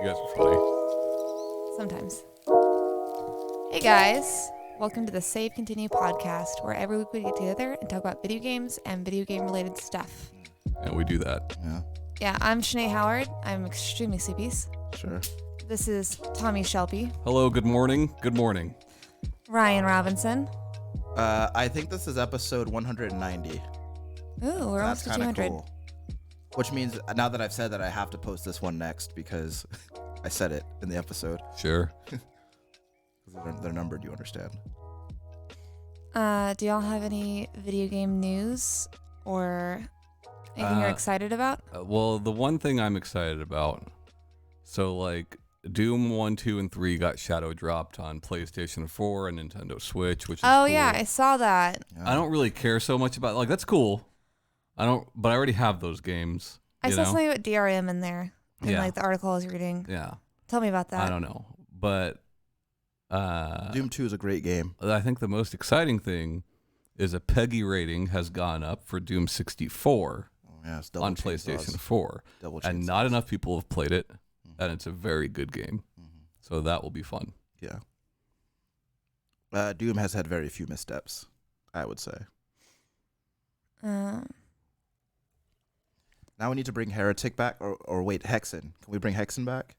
guys are funny. Sometimes. Hey guys, welcome to the Save Continue podcast, where every week we get together and talk about video games and video game related stuff. And we do that. Yeah. Yeah, I'm Shanee Howard. I'm extremely sleepy. Sure. This is Tommy Shelby. Hello, good morning. Good morning. Ryan Robinson. I think this is episode 190. Ooh, we're almost That's to kind of 200. cool. Which means now that I've said that, I have to post this one next because I said it in the episode. Sure. They're numbered, you understand? Do y'all have any video game news or anything you're excited about? Well, the one thing I'm excited about, so like Doom 1, 2, and 3 got shadow dropped on PlayStation 4 and Nintendo Switch, which is Oh cool. yeah, I saw that. Yeah. I don't really care so much about, like, that's cool. But I already have those games. I you saw know? something about DRM in there. In Yeah. like the article I was reading. Yeah. Tell me about that. I don't know. But Doom 2 is a great game. I think the most exciting thing is a PEGI rating has gone up for Doom 64 Oh, yeah, it's double on chainsaws. PlayStation 4. Double And chainsaws. not enough people have played it, and it's a very good game. Mhm. So that will be fun. Yeah. Doom has had very few missteps, I would say. Now we need to bring Heretic back, or wait, Hexen. Can we bring Hexen back?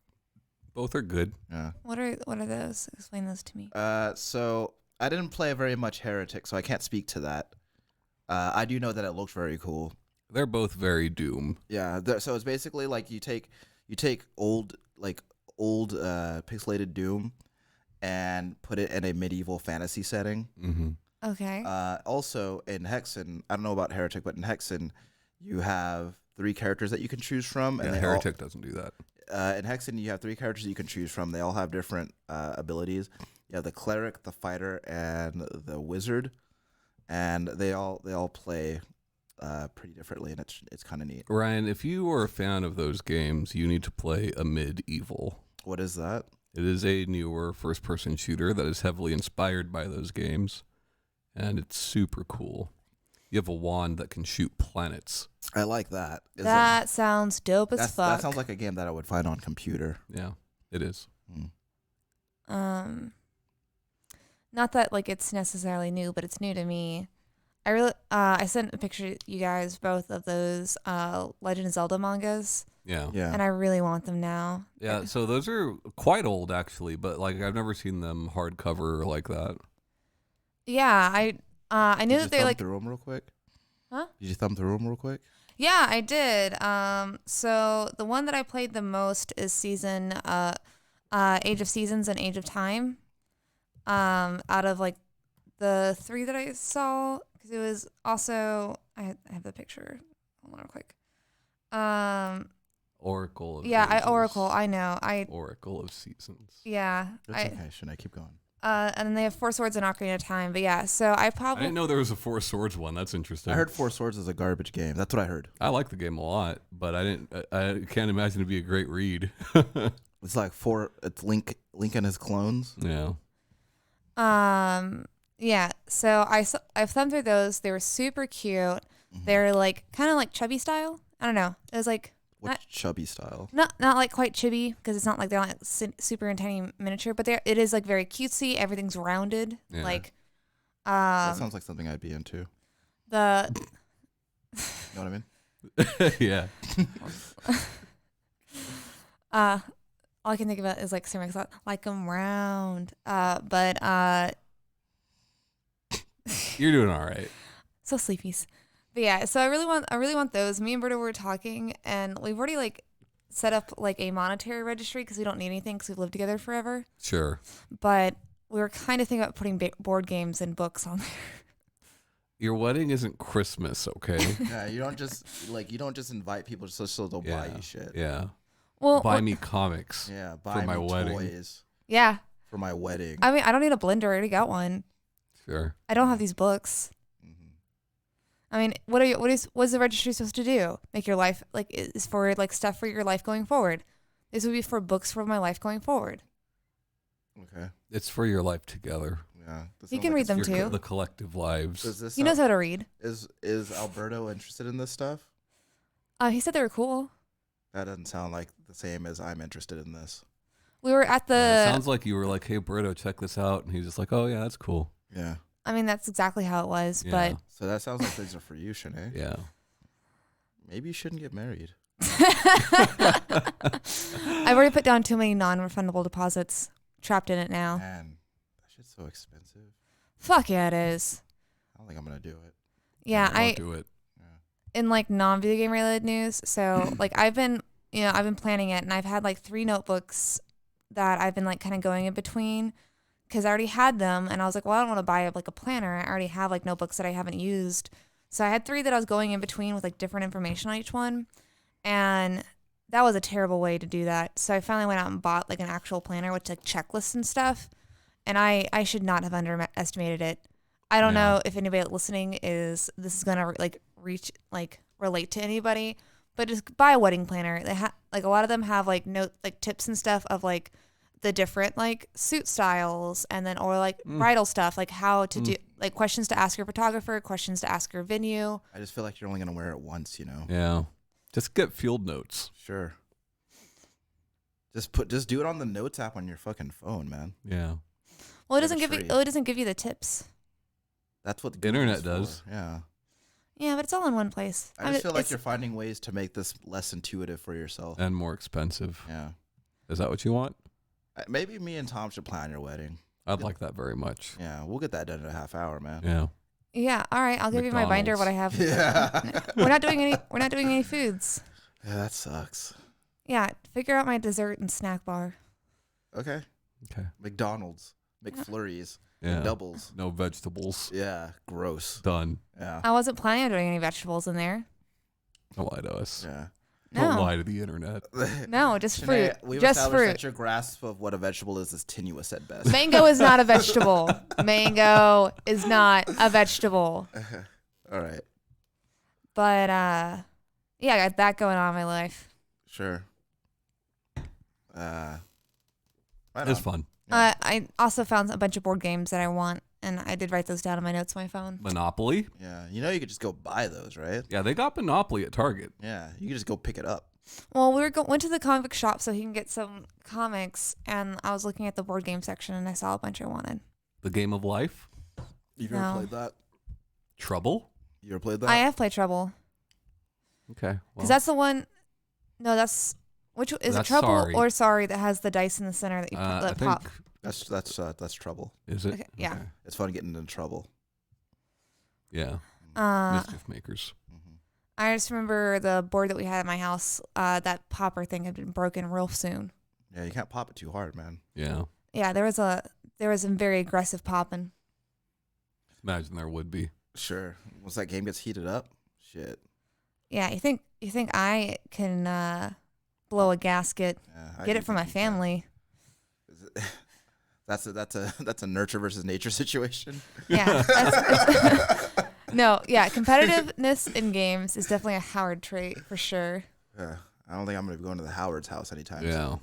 Both are good. Yeah. What are those? Explain those to me. So I didn't play very much Heretic, so I can't speak to that. I do know that it looked very cool. They're both very Doom. Yeah. So it's basically like you take old pixelated Doom and put it in a medieval fantasy setting. Mm-hmm. Okay. Also in Hexen, I don't know about Heretic, but in Hexen, you have 3 characters that you can choose from. Yeah, they Heretic doesn't do that. in Hexen, you have 3 characters that you can choose from. They all have different abilities. You have the cleric, the fighter, and the wizard, and they all play pretty differently, and it's kind of neat. Ryan, if you are a fan of those games, you need to play a medieval. What is that? It is a newer first-person shooter that is heavily inspired by those games, and it's super cool. You have a wand that can shoot planets. I like that. That sounds dope as fuck. That sounds like a game that I would find on computer. Yeah, it is. Not that like it's necessarily new, but it's new to me. I sent a picture to you guys both of those Legend of Zelda mangas, Yeah. Yeah. and I really want them now. Yeah, so those are quite old, actually, but like I've never seen them hardcover like that. Yeah, I knew Did you that they're thumb like. through them real quick? Huh? Did you thumb through them real quick? Yeah, I did. So the one that I played the most is season Age of Seasons and Age of Time. Out of like the 3 that I saw, because it was also I have the picture. Hold on real quick. Oracle of Yeah, Ages. Oracle. I know. Oracle of Seasons. Yeah. It's okay. Should I keep going? And then they have 4 Swords and Ocarina of Time. But yeah, so I I probably didn't know there was a Four Swords one. That's interesting. I heard 4 Swords is a garbage game. That's what I heard. I like the game a lot, but I can't imagine it'd be a great read. It's like it's Link and his clones. Yeah. yeah. So I've thumbed through those. They were super cute. They're like kind of like chubby style. I don't know. It was like What's chubby style? not like quite chibi, because it's not like they're like super and tiny miniature, but it is like very cutesy. Everything's rounded. Yeah. Like That sounds like something I'd be into. the You know what I mean? Yeah. all I can think about is like ceramics, like them round. But You're doing all right. so sleepies. But yeah, so I really want those. Me and Berta were talking, and we've already like set up like a monetary registry because we don't need anything because we've lived together forever. Sure. But we were kind of thinking about putting board games and books on there. Your wedding isn't Christmas, okay? Yeah, you don't just invite people just so they'll buy you shit. Yeah. Well, Buy me comics. Yeah, buy my me wedding. toys yeah. for my wedding. I mean, I don't need a blender. I already got one. Sure. I don't have these books. I mean, what is the registry supposed to do? Make your life like is for like stuff for your life going forward. This would be for books for my life going forward. Okay. It's for your life together. Yeah. You can read them too. The collective lives. Does this He knows how to read. is Alberto interested in this stuff? He said they were cool. That doesn't sound like the same as I'm interested in this. We were at Yeah, it the. sounds like you were like, "Hey, Berto, check this out," and he's just like, "Oh yeah, that's cool." Yeah. I mean, that's exactly how it was. Yeah. So that sounds like things are for you, Shanee. Yeah. Maybe you shouldn't get married. But I've already put down too many non-refundable deposits. Trapped in it now. Man, that shit's so expensive. Fuck yeah, it is. I don't think I'm gonna do it. Yeah, Don't do it. in like non-video game related news. So like I've been planning it, and I've had like 3 notebooks that I've been like kind of going in between because I already had them, and I was like, well, I don't want to buy like a planner. I already have like notebooks that I haven't used. So I had 3 that I was going in between with like different information on each one, and that was a terrible way to do that. So I finally went out and bought like an actual planner with like checklists and stuff, and I should not have underestimated it. I don't know if anybody listening this is gonna like relate to anybody, but just buy a wedding planner. They like a lot of them have like tips and stuff of like the different like suit styles, and then or like bridal stuff, like how to do like questions to ask your photographer, questions to ask your venue. I just feel like you're only gonna wear it once, you know. Yeah. Just get field notes. Sure. Just do it on the notes app on your fucking phone, man. Yeah. Well, it Give doesn't it give you. free. Oh, it doesn't give you the tips. That's what the The internet Google's does. for. Yeah. Yeah, but it's all in one place. I just feel like you're finding ways to make this less intuitive for yourself. And more expensive. Yeah. Is that what you want? Maybe me and Tom should plan your wedding. I'd like that very much. Yeah, we'll get that done in a half hour, man. Yeah. Yeah. All right. I'll give you my binder. What I have. Yeah. We're not doing any. We're not doing any foods. Yeah, that sucks. Yeah. Figure out my dessert and snack bar. Okay. Okay. McDonald's, McFlurries, Yeah. doubles. No vegetables. Yeah, gross. Done. Yeah. I wasn't planning on doing any vegetables in there. Don't lie to us. Yeah. Don't No. lie to the internet. No, just Shanae, fruit. we've Just established fruit. that your grasp of what a vegetable is tenuous at best. Mango is not a vegetable. Mango is not a vegetable. All right. But yeah, I got that going on in my life. Sure. Right It's on. fun. Yeah. I also found a bunch of board games that I want, and I did write those down in my notes on my phone. Monopoly. Yeah. You know you could just go buy those, right? Yeah, they got Monopoly at Target. Yeah. You could just go pick it up. Well, we went to the comic shop so he can get some comics, and I was looking at the board game section, and I saw a bunch I wanted. The Game of Life. You've No. ever played that? Trouble. You ever played that? I have played Trouble. Okay. Because that's the one. No, that's which is it? That's Trouble Sorry. or Sorry that has the dice in the center that you I that think. pop. That's trouble. Is it? Okay, yeah. Okay. It's fun getting into trouble. Yeah. Uh, Mischief makers. Mm-hmm. I just remember the board that we had at my house. That popper thing had been broken real soon. Yeah, you can't pop it too hard, man. Yeah. Yeah, there was some very aggressive popping. Imagine there would be. Sure. Once that game gets heated up, shit. Yeah, you think I can blow a gasket, Yeah, I get do it from my think you can. family? That's a nurture versus nature situation. Yeah. No, yeah, competitiveness in games is definitely a Howard trait for sure. Yeah, I don't think I'm gonna be going to the Howard's house anytime Yeah. soon.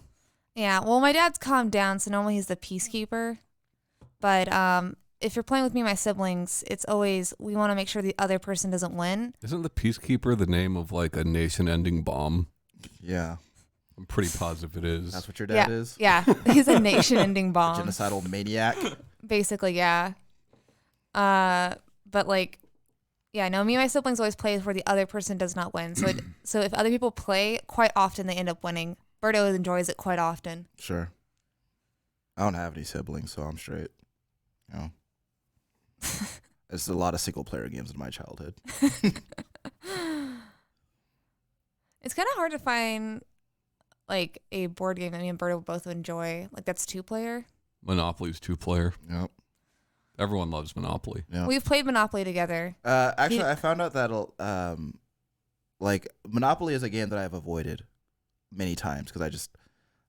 Yeah, well, my dad's calmed down, so normally he's the peacekeeper. But if you're playing with me and my siblings, it's always we want to make sure the other person doesn't win. Isn't the Peacekeeper the name of like a nation-ending bomb? Yeah, I'm pretty positive it is. that's what your dad Yeah, is. yeah, he's a nation-ending bomb, Genocidal maniac. basically. Yeah. But like, yeah, no, me and my siblings always play where the other person does not win. So if other people play, quite often they end up winning. Berto enjoys it quite often. Sure. I don't have any siblings, so I'm straight. You know, there's a lot of single-player games in my childhood. It's kind of hard to find like a board game that me and Berto both enjoy. Like that's 2-player. Monopoly's 2-player. Yep. Everyone loves Monopoly. Yep. We've played Monopoly together. Actually, I found out that like Monopoly is a game that I've avoided many times because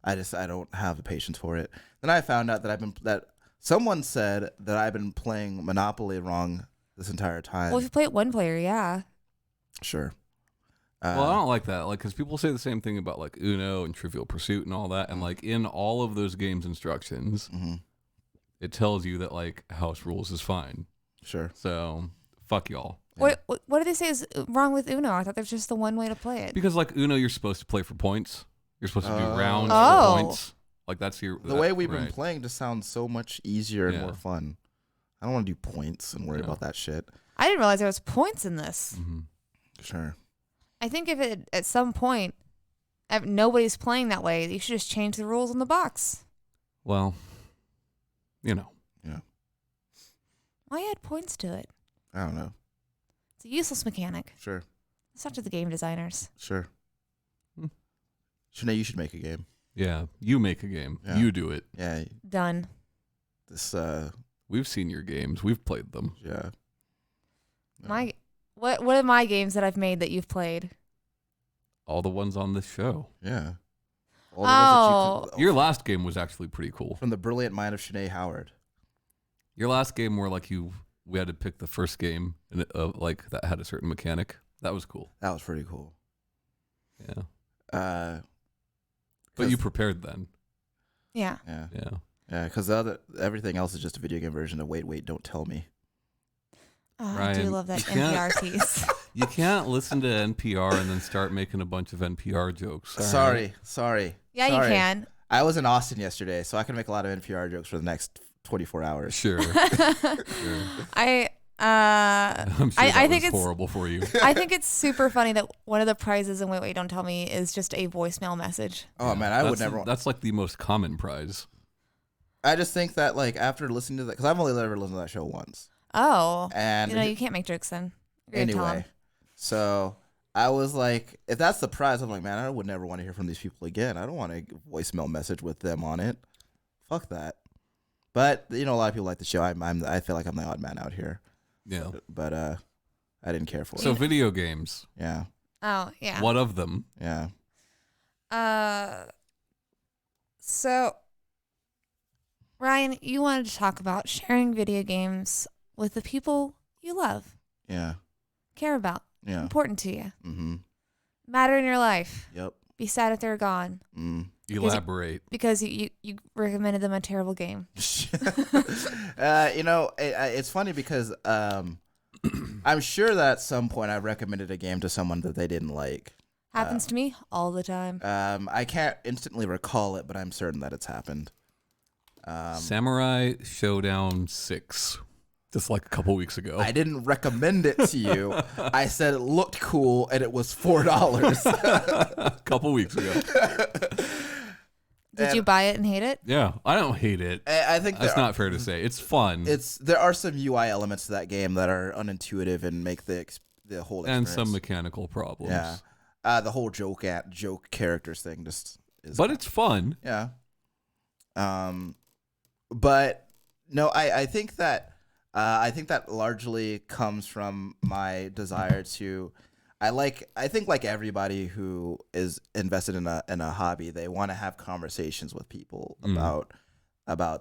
I don't have the patience for it. Then I found out that someone said that I've been playing Monopoly wrong this entire time. Well, if you play it 1-player, yeah. Sure. Well, I don't like that. Like, because people say the same thing about like Uno and Trivial Pursuit and all that, and like in all of those games instructions, it tells you that like house rules is fine. Sure. So fuck y'all. What do they say is wrong with Uno? I thought there's just the one way to play it. Because like Uno, you're supposed to play for points. You're supposed to do rounds Oh. for points. Like that's The way we've been right. playing just sounds so much easier and Yeah. more fun. I don't want to do points and worry Yeah. about that shit. I didn't realize there was points in this. Mm-hmm. Sure. I think if it at some point if nobody's playing that way, you should just change the rules in the box. Well, you know. Yeah. Why add points to it? I don't know. It's a useless mechanic. Sure. It's up to the game designers. Sure. Hmm. Shanee, you should make a game. Yeah, you make a game. Yeah. You do it. Yeah. Done. This. We've seen your games. We've played them. Yeah. My what are my games that I've made that you've played? All the ones on this show. Yeah. All the ones that you Your last game was actually pretty cool. from the brilliant mind of Shanee Howard. Your last game where like we had to pick the first game and like that had a certain mechanic. That was cool. That was pretty cool. Yeah. But you prepared then. Yeah. Yeah. Yeah. Yeah, because everything else is just a video game version of Wait, Don't Tell Me. Oh, I Ryan, do love that you can't- NPR tease. You can't listen to NPR and then start making a bunch of NPR jokes. all right? Sorry. Yeah, Sorry. you can. I was in Austin yesterday, so I can make a lot of NPR jokes for the next 24 hours. Sure. Sure. I I'm sure I that think was it's horrible for you. I think it's super funny that one of the prizes in Wait, Don't Tell Me is just a voicemail message. Oh, man, I would never. That's like the most common prize. I just think that, like, after listening to that, because I've only ever listened to that show once. Oh. And you can't make jokes then. You're gonna tell 'em. anyway, so I was like, if that's the prize, I'm like, man, I would never want to hear from these people again. I don't want a voicemail message with them on it. Fuck that. But a lot of people like the show. I feel like I'm the odd man out here. Yeah. But I didn't care for So it. video games. Yeah. Oh, yeah. What of them? Yeah. So Ryan, you wanted to talk about sharing video games with the people you love, Yeah. care about, Yeah. important to you, Mm-hmm. matter in your life. Yep. Be sad if they're gone Elaborate. because you recommended them a terrible game. It's funny because I'm sure that at some point I recommended a game to someone that they didn't like. Happens to me all the time. I can't instantly recall it, but I'm certain that it's happened. Samurai Showdown 6. Just like a couple weeks ago. I didn't recommend it to you. I said it looked cool and it was $4. A couple weeks ago. Did you buy it and hate it? Yeah, I don't hate it. I think That's not fair to say. It's fun. There are some UI elements to that game that are unintuitive and make the whole experience. And some mechanical problems. Yeah. The whole joke characters thing just is. But it's fun. Yeah. But no, I think that largely comes from my desire to. I think like everybody who is invested in a hobby, they want to have conversations with people about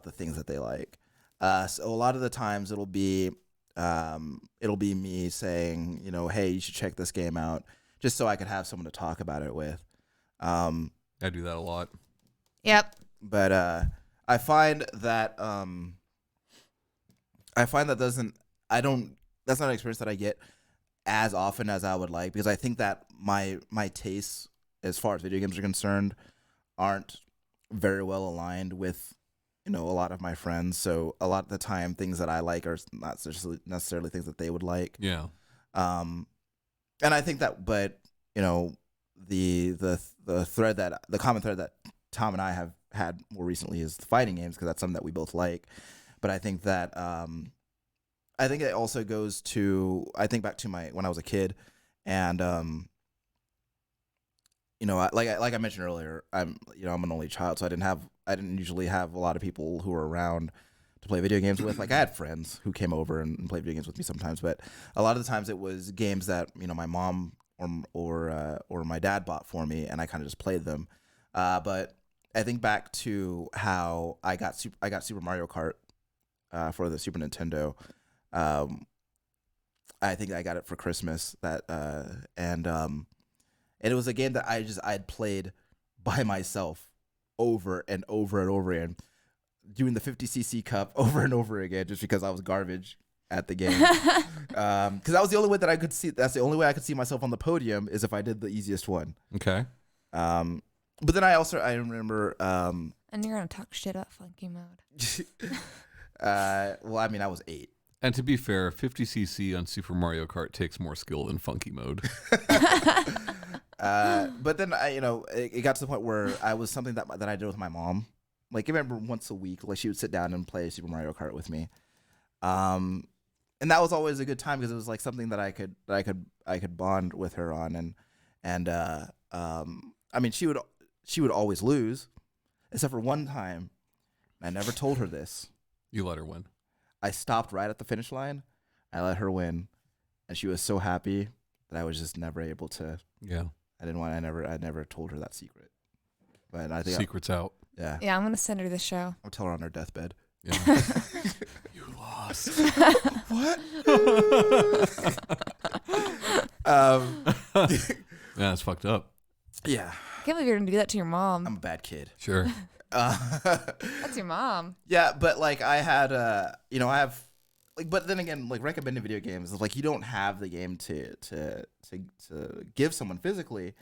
the things that they like. So a lot of the times it'll be me saying, hey, you should check this game out, just so I could have someone to talk about it with. I do that a lot. Yep. But I find that that's not an experience that I get as often as I would like, because I think that my tastes as far as video games are concerned aren't very well aligned with a lot of my friends. So a lot of the time things that I like are not necessarily things that they would like. Yeah. And I think that, but the common thread that Tom and I have had more recently is the fighting games, because that's something that we both like. But I think that I think it also goes to, I think back to when I was a kid, and like I mentioned earlier, I'm an only child, so I didn't usually have a lot of people who were around to play video games with. Like, I had friends who came over and played video games with me sometimes, but a lot of the times it was games that my mom or my dad bought for me, and I kind of just played them. But I think back to how I got Super Mario Kart for the Super Nintendo. I think I got it for Christmas. And it was a game that I'd played by myself over and over and over again, doing the 50cc cup over and over again, just because I was garbage. at the game. Because that was the only way that I could see. That's the only way I could see myself on the podium is if I did the easiest one. Okay. But then I remember. And you're gonna talk shit about funky mode. Well, I mean, I was 8. And to be fair, 50cc on Super Mario Kart takes more skill than funky mode. But then it got to the point where I was something that I did with my mom. Like I remember once a week, like she would sit down and play Super Mario Kart with me. And that was always a good time because it was like something that I could bond with her on. And I mean, she would always lose, except for one time. I never told her this. You let her win. I stopped right at the finish line. I let her win, and she was so happy that I was just never able to. Yeah. I never told her that secret. But I think secret's out. Yeah. Yeah, I'm gonna send her the show. I'll tell her on her deathbed. Yeah. You lost. What? Yeah, that's fucked up. Yeah. I can't believe you're gonna do that to your mom. I'm a bad kid. Sure. That's your mom. Yeah, but like I had, I have, like, but then again, like recommended video games is like you don't have the game to give someone physically.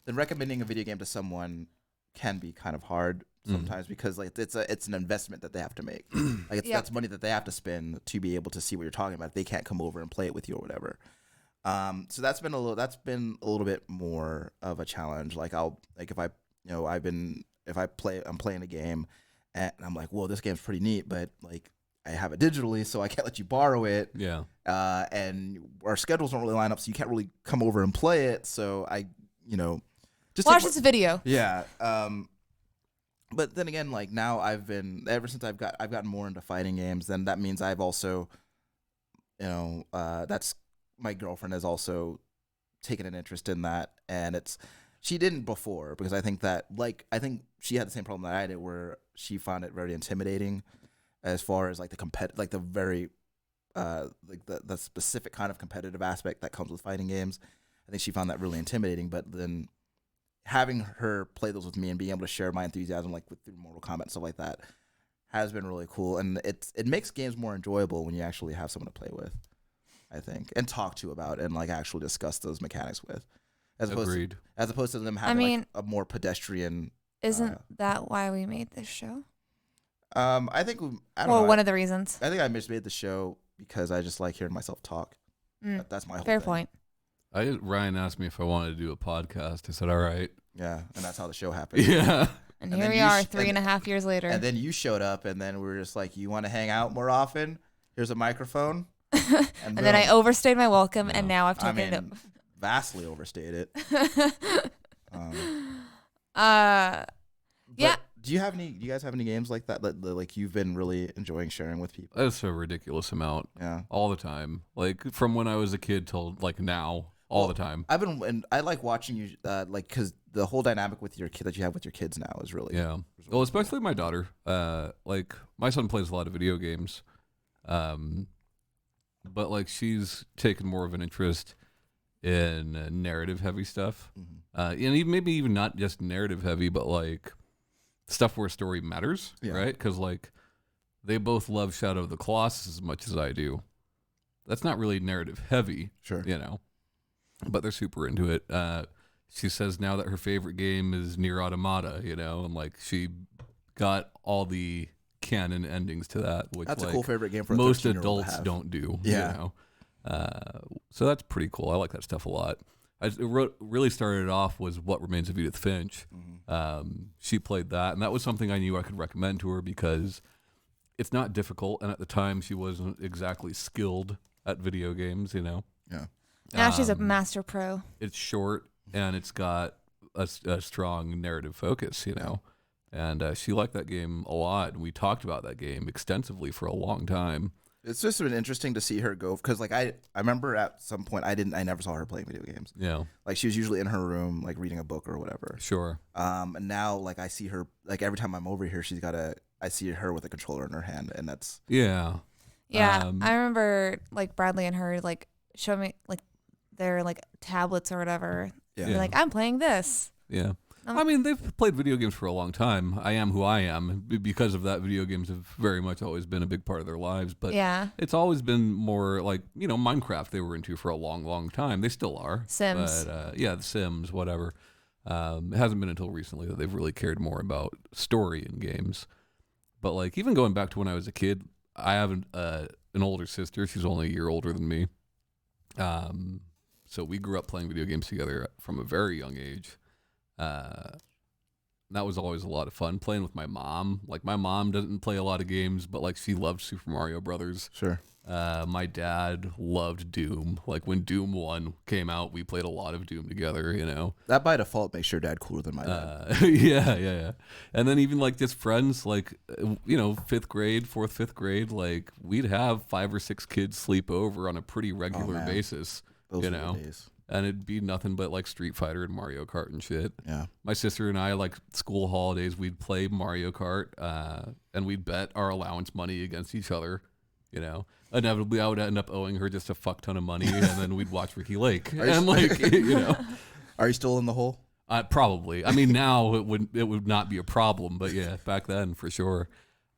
Then recommending a video game to someone can be kind of hard sometimes because like it's an investment that they have to make. Like that's money that they have to spend to be able to see what you're talking about. They can't come over and play it with you or whatever. So that's been a little bit more of a challenge. Like I'm playing a game and I'm like, whoa, this game's pretty neat, but like I have it digitally, so I can't let you borrow it. Yeah. And our schedules don't really line up, so you can't really come over and play it. So I, just watch this video. Yeah. But then again, like now ever since I've gotten more into fighting games, then that means I've also, that's my girlfriend has also taken an interest in that, and she didn't before because I think she had the same problem that I did where she found it very intimidating as far as like the very the specific kind of competitive aspect that comes with fighting games. I think she found that really intimidating, but then having her play those with me and being able to share my enthusiasm like through Mortal Kombat and stuff like that has been really cool, and it makes games more enjoyable when you actually have someone to play with, I think, and talk to about and like actually discuss those mechanics with. As opposed to them having like a more pedestrian. Isn't that why we made this show? I think one of the reasons. I think I made the show because I just like hearing myself talk. That's my whole fair thing. point. Ryan asked me if I wanted to do a podcast. I said, all right. Yeah, and that's how the show happened. Yeah. And here we are 3.5 years later. And then you showed up, and then we were just like, you want to hang out more often? Here's a microphone. And then I overstayed my welcome, and now I've taken it up. Vastly overstayed it. Yeah. Do you guys have any games like that like you've been really enjoying sharing with people? That's a ridiculous amount. Yeah. All the time. Like from when I was a kid till like now, all the time. I like watching you because the whole dynamic with your kid that you have with your kids now is really Well, especially my daughter. Like my son plays a lot of video games. But like she's taken more of an interest in narrative heavy stuff. And maybe even not just narrative heavy, but like stuff where story matters, right? Because like they both love Shadow of the Colossus as much as I do. That's not really narrative heavy, sure, but they're super into it. She says now that her favorite game is Nier Automata, and like she got all the canon endings to that, which that's like, a cool favorite game for most adults don't do. Yeah. So that's pretty cool. I like that stuff a lot. Really started off was What Remains of Edith Finch. She played that, and that was something I knew I could recommend to her because it's not difficult, and at the time she wasn't exactly skilled at video games, Yeah. Now she's a master pro. It's short, and it's got a strong narrative focus, and she liked that game a lot, and we talked about that game extensively for a long time. It's just been interesting to see her go because, like, I remember at some point I never saw her playing video games. Yeah, like she was usually in her room, like reading a book or whatever. Sure. And now, like, I see her like every time I'm over here, I see her with a controller in her hand, and that's yeah. I remember like Bradley and her like showing me like their like tablets or whatever. Yeah. They're like, I'm playing this. Yeah. I mean, they've played video games for a long time. I am who I am. Because of that, video games have very much always been a big part of their lives. But Yeah. it's always been more like, Minecraft they were into for a long, long time. They still are. Sims. But, The Sims, whatever. It hasn't been until recently that they've really cared more about story in games. But, like, even going back to when I was a kid, I have an older sister. She's only a year older than me. So we grew up playing video games together from a very young age. That was always a lot of fun playing with my mom. Like, my mom doesn't play a lot of games, but like she loved Super Mario Brothers. Sure. My dad loved Doom. Like, when Doom 1 came out, we played a lot of Doom together, That by default makes your dad cooler than my dad. Yeah. And then even like just friends, like, 4th grade, like we'd have 5 or 6 kids sleep over on a pretty regular basis, Those were the days. And it'd be nothing but like Street Fighter and Mario Kart and shit. Yeah. My sister and I, like school holidays, we'd play Mario Kart, and we'd bet our allowance money against each other. Inevitably, I would end up owing her just a fuck ton of money, and then we'd watch Ricky Lake. And like, Are you still in the hole? Probably. I mean, now it would not be a problem, but yeah, back then for sure.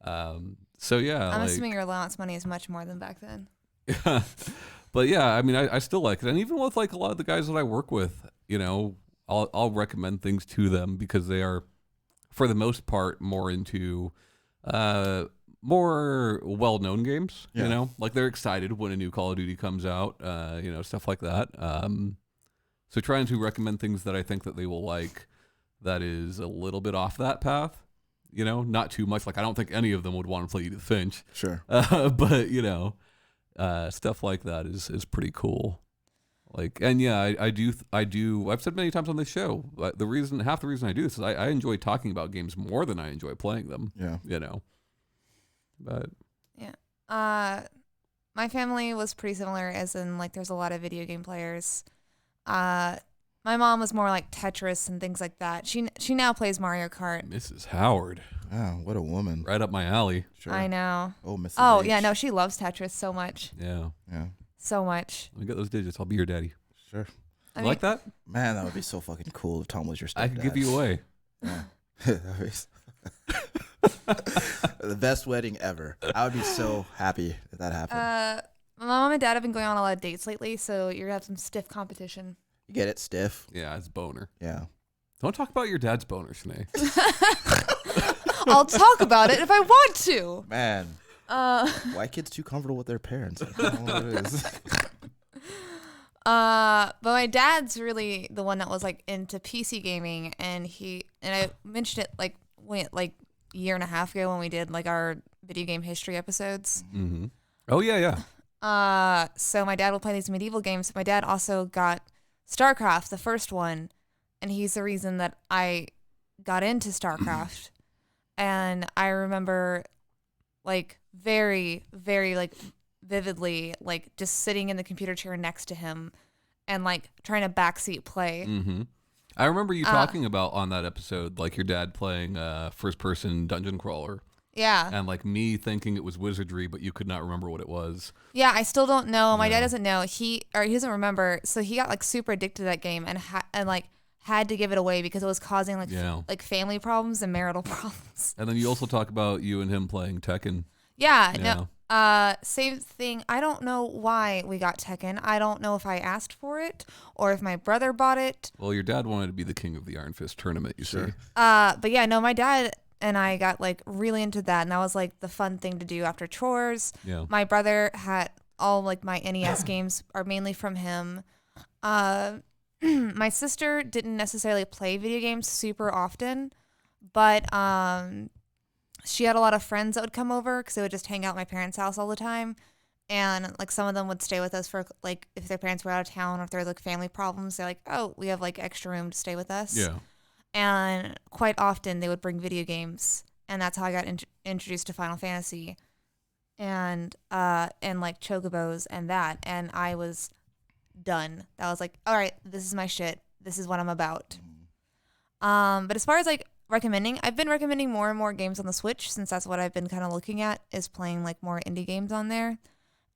So yeah, I'm assuming your allowance money is much more than back then. Yeah. But yeah, I mean, I still like it, and even with like a lot of the guys that I work with, I'll recommend things to them because they are, for the most part, more into more well-known games. Yeah. Like they're excited when a new Call of Duty comes out, stuff like that. So trying to recommend things that I think that they will like, that is a little bit off that path. Not too much. Like, I don't think any of them would want to play Edith Finch. Sure. But stuff like that is pretty cool. Like, and yeah, I do. I've said many times on this show, half the reason I do this is I enjoy talking about games more than I enjoy playing them. Yeah. But yeah, my family was pretty similar, as in like there's a lot of video game players. My mom was more like Tetris and things like that. She now plays Mario Kart. Mrs. Howard, Wow, what a woman. right up my alley. Sure. I know. Oh, Mrs. Oh H. yeah, no, she loves Tetris so much, Yeah, Yeah. so much. let me get those digits. I'll be your daddy. Sure. I You mean, like that? Man, that would be so fucking cool if Tom was your stepdad. I could give you away. Yeah. The best wedding ever. I would be so happy if that happened. My mom and dad have been going on a lot of dates lately, so you're gonna have some stiff competition. You get it, stiff. Yeah, it's boner. Yeah. Don't talk about your dad's boner, Shanee. I'll talk about it if I want to. Man, why kids too comfortable with their parents? I don't know what it is. But my dad's really the one that was like into PC gaming, and I mentioned it like a year and a half ago when we did like our video game history episodes. Mm-hmm. Oh yeah. So my dad will play these medieval games. My dad also got StarCraft, the first one, and he's the reason that I got into StarCraft. And I remember like very, very like vividly, like just sitting in the computer chair next to him and like trying to backseat play. Mm-hmm. I remember you talking about on that episode, like your dad playing first-person dungeon crawler. Yeah. And like me thinking it was wizardry, but you could not remember what it was. Yeah, I still don't know. My dad doesn't know. He doesn't remember. So he got like super addicted to that game and had to give it away because it was causing like family problems and marital problems. And then you also talk about you and him playing Tekken. Yeah. No. Same thing. I don't know why we got Tekken. I don't know if I asked for it or if my brother bought it. Well, your dad wanted to be the king of the Iron Fist tournament, you see. But yeah, no, my dad and I got like really into that, and that was like the fun thing to do after chores. Yeah. My brother had all like my NES games are mainly from him. My sister didn't necessarily play video games super often, but she had a lot of friends that would come over because they would just hang out at my parents' house all the time. And like some of them would stay with us for like if their parents were out of town or if there were like family problems, they're like, oh, we have like extra room to stay with us. Yeah. And quite often they would bring video games, and that's how I got introduced to Final Fantasy, and like Chocobos and that, and I was done. That was like, all right, this is my shit. This is what I'm about. But as far as like recommending, I've been recommending more and more games on the Switch since that's what I've been kind of looking at is playing like more indie games on there.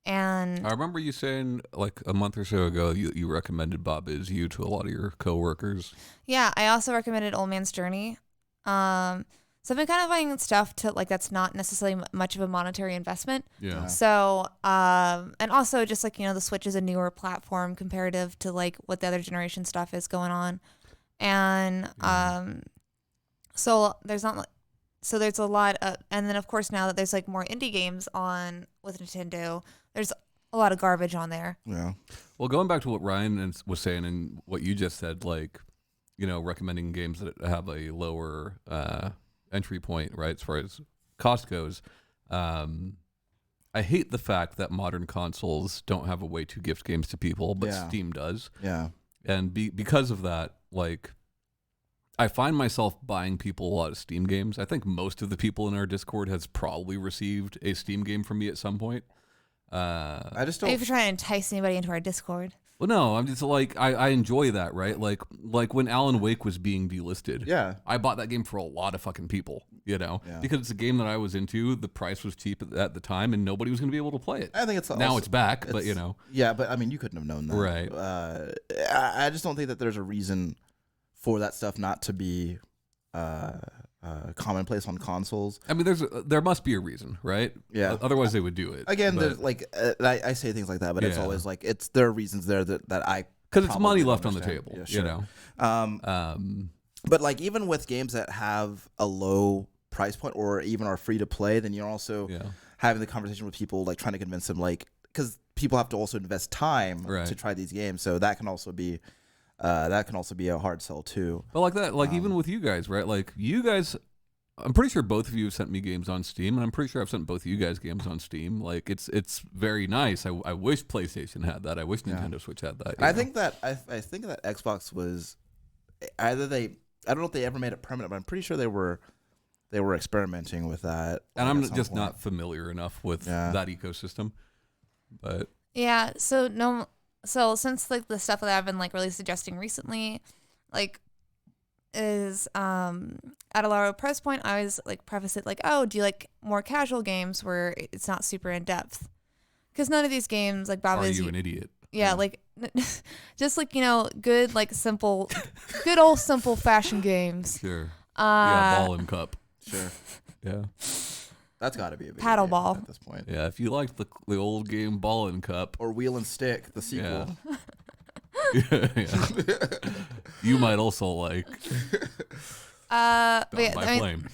And I remember you saying like a month or so ago you recommended Bob Is You to a lot of your coworkers. yeah, I also recommended Old Man's Journey. So I've been kind of finding stuff to like that's not necessarily much of a monetary investment. Yeah. So and also just like the Switch is a newer platform comparative to like what the other generation stuff is going on, and so there's not so there's a lot of, and then of course now that there's like more indie games on with Nintendo, there's a lot of garbage on there. Yeah. Well, going back to what Ryan was saying and what you just said, like recommending games that have a lower entry point, right, as far as cost goes. I hate the fact that modern consoles don't have a way to gift games to people, but Steam does. Yeah. And because of that, like, I find myself buying people a lot of Steam games. I think most of the people in our Discord has probably received a Steam game from me at some point. I just don't. Maybe if you're trying to entice anybody into our Discord. Well, no, I'm just like, I enjoy that, right? Like when Alan Wake was being delisted. Yeah. I bought that game for a lot of fucking people, because it's a game that I was into. The price was cheap at the time, and nobody was going to be able to play it. I think it's now it's back, but Yeah, but I mean, you couldn't have known that, right? I just don't think that there's a reason for that stuff not to be commonplace on consoles. I mean, there must be a reason, right? Yeah. Otherwise, they would do it. Again, there's like I say things like that, but it's always like there are reasons there that I because it's money left understand. on the table, Yeah, sure. But like even with games that have a low price point or even are free to play, then you're also having the conversation with people, like trying to convince them, like because people have to also invest time to try these games, so that can also be a hard sell too. But like that, like even with you guys, right? Like you guys, I'm pretty sure both of you have sent me games on Steam, and I'm pretty sure I've sent both of you guys games on Steam. Like it's very nice. I wish PlayStation had that. I wish Nintendo Switch had that. I think that Xbox was either I don't know if they ever made it permanent, but I'm pretty sure they were experimenting with that. And I'm just not familiar enough with that ecosystem. But yeah, so since like the stuff that I've been like really suggesting recently, like is at a lower price point, I always like preface it like, oh, do you like more casual games where it's not super in depth? Because none of these games like Bob are is you an idiot? Yeah, like just like good like simple, good old simple fashion games. Sure. Ball and cup. Sure. Yeah. That's got to be a big paddle ball at this point. Yeah, if you liked the old game Ball and Cup or Wheel and Stick, the sequel. Yeah. You might also like. But yeah, Flame.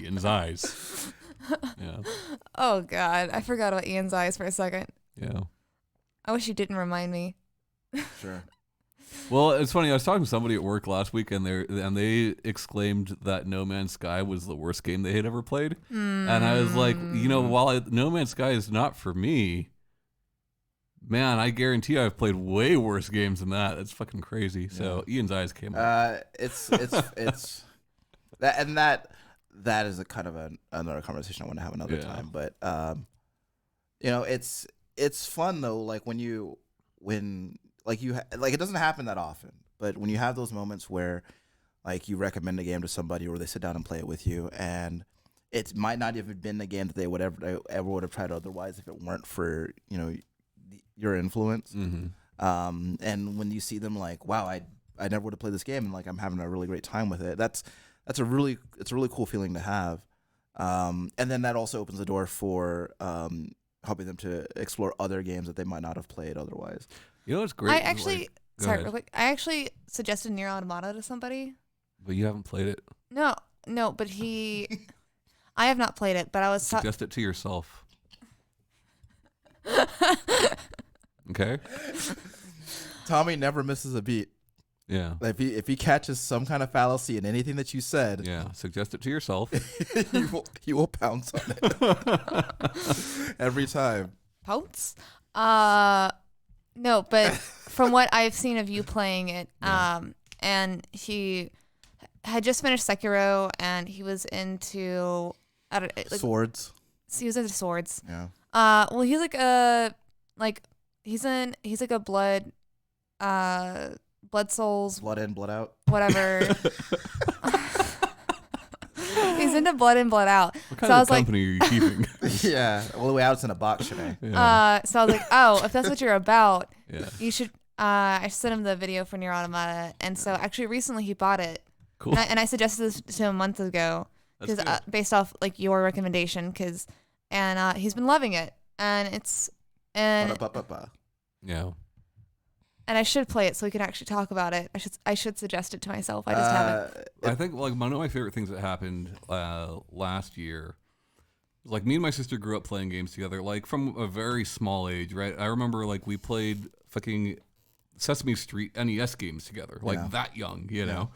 Ian's Eyes. Yeah. Oh God, I forgot about Ian's Eyes for a second. Yeah. I wish you didn't remind me. Sure. Well, it's funny. I was talking to somebody at work last week, and they exclaimed that No Man's Sky was the worst game they had ever played. And I was like, while No Man's Sky is not for me, man, I guarantee I've played way worse games than that. It's fucking crazy. Yeah. So Ian's Eyes came up. It's that is a kind of another conversation I want to have another time. But it's fun though. Like it doesn't happen that often, but when you have those moments where like you recommend a game to somebody or they sit down and play it with you, and it might not even been a game that they would ever would have tried otherwise if it weren't for your influence. Mm-hmm. And when you see them like, wow, I never would have played this game, and like I'm having a really great time with it. It's a really cool feeling to have. And then that also opens the door for helping them to explore other games that they might not have played otherwise. It's great. I actually, real quick. I actually suggested Nier Automata to somebody. But you haven't played it. No, but I have not played it, but I was suggest it to yourself. Okay. Tommy never misses a beat. Yeah. If he catches some kind of fallacy in anything that you said, suggest it to yourself. he will pounce on it every time. Pounce? No, but from what I've seen of you playing it, and he had just finished Sekiro, and he was into swords. He was into swords. Yeah. Well, he's like a he's like a blood souls. Blood in, blood out. Whatever. He's into Blood In, Blood Out. What kind So I of was company are you keeping? Yeah, all the way out it's in a box, Shanee. Yeah. So I was like, oh, if that's what you're about, Yeah. you should. I sent him the video for Nier Automata, and so actually recently he bought it. Cool. And I suggested this to him months ago That's because good. based off like your recommendation, and he's been loving it, and Ba-da-ba-ba-ba. Yeah. and I should play it so we can actually talk about it. I should suggest it to myself. I just haven't. I think like one of my favorite things that happened last year, like me and my sister grew up playing games together, like from a very small age, right? I remember like we played fucking Sesame Street NES games together, like that young, you know.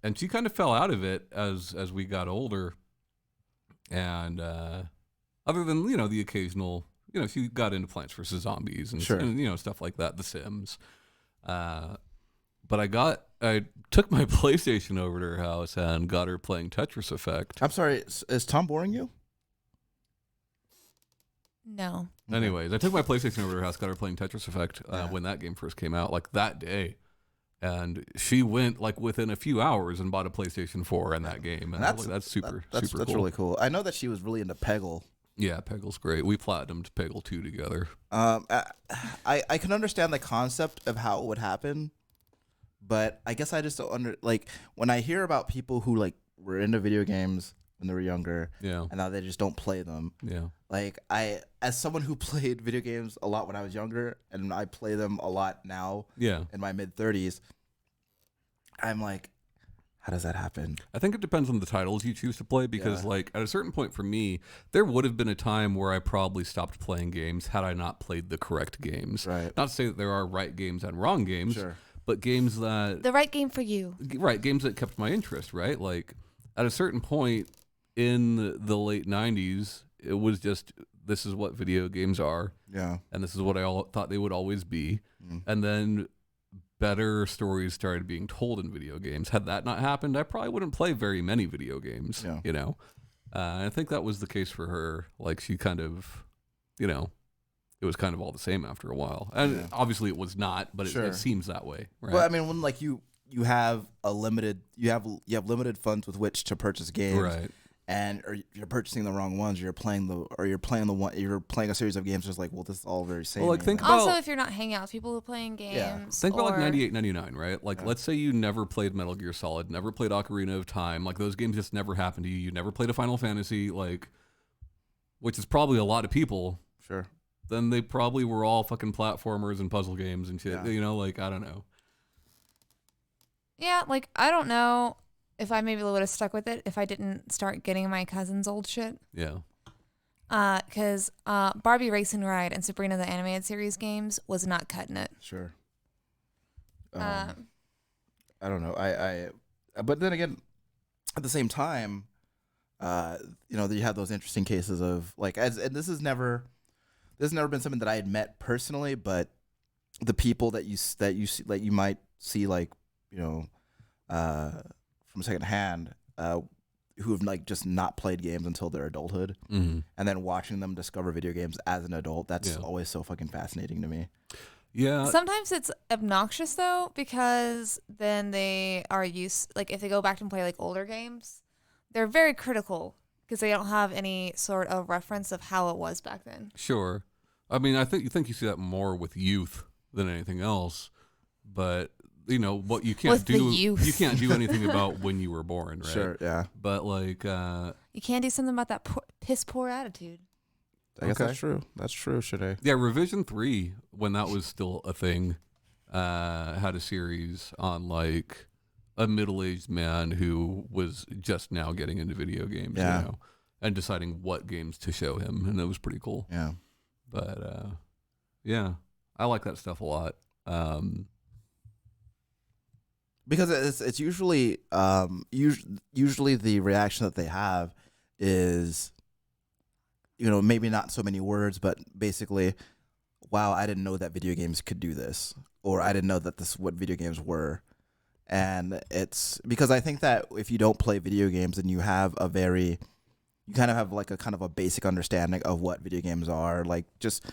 And she kind of fell out of it as we got older, and other than the occasional. She got into Plants vs. Zombies and stuff like that, The Sims. But I took my PlayStation over to her house and got her playing Tetris Effect. I'm sorry, is Tom boring you? No. Anyways, I took my PlayStation over to her house, got her playing Tetris Effect when that game first came out, like that day. And she went like within a few hours and bought a PlayStation 4 in that game. And that's super cool. That's really cool. I know that she was really into Peggle. Yeah, Peggle's great. We platinumed Peggle 2 together. I can understand the concept of how it would happen, but I guess I just don't when I hear about people who like were into video games when they were younger, and now they just don't play them. Yeah. Like as someone who played video games a lot when I was younger, and I play them a lot now. Yeah. In my mid-30s, I'm like, how does that happen? I think it depends on the titles you choose to play because, like, at a certain point for me, there would have been a time where I probably stopped playing games had I not played the correct games. Right. Not to say that there are right games and wrong games, but games that... The right game for you. Right, games that kept my interest, right? Like, at a certain point in the late 90s, it was just, this is what video games are. Yeah. And this is what I thought they would always be. And then... better stories started being told in video games. Had that not happened, I probably wouldn't play very many video games, I think that was the case for her. Like, she kind of, it was kind of all the same after a while. And obviously it was not, but it seems that way, right? Well, I mean, when, like, you have you have limited funds with which to purchase games. Right. And you're purchasing the wrong ones. You're playing a series of games. Just like, well, this is all very same. Well, like think about, also if you're not hanging out with people who are playing games. Think about like 98, 99, right? Like, let's say you never played Metal Gear Solid, never played Ocarina of Time. Like, those games just never happened to you. You never played a Final Fantasy, like, which is probably a lot of people. Sure. Then they probably were all fucking platformers and puzzle games and shit. Like, I don't know. Yeah, like, I don't know if I maybe would have stuck with it if I didn't start getting my cousin's old shit. Yeah. Because Barbie Racing Ride and Sabrina the Animated Series games was not cutting it. Sure. I don't know. But then again, at the same time, you have those interesting cases of like, and this has never been something that I had met personally, but the people that you see, like you might see, like from secondhand, who have like just not played games until their adulthood, and then watching them discover video games as an adult. That's always so fucking fascinating to me. Yeah. Sometimes it's obnoxious though, because then they are used, like if they go back and play like older games, they're very critical because they don't have any sort of reference of how it was back then. Sure. I mean, I think you see that more with youth than anything else, but what you can't do, you can't do anything about when you were born, right? Sure, yeah. But like, you can do something about that piss poor attitude. I guess that's true. That's true, Shanee. Yeah, Revision 3, when that was still a thing, had a series on like a middle-aged man who was just now getting into video games, and deciding what games to show him, and it was pretty cool. Yeah. But yeah, I like that stuff a lot. Because it's usually usually the reaction that they have is, maybe not so many words, but basically, wow, I didn't know that video games could do this, or I didn't know that this is what video games were. And it's because I think that if you don't play video games and you kind of have like a kind of a basic understanding of what video games are, like just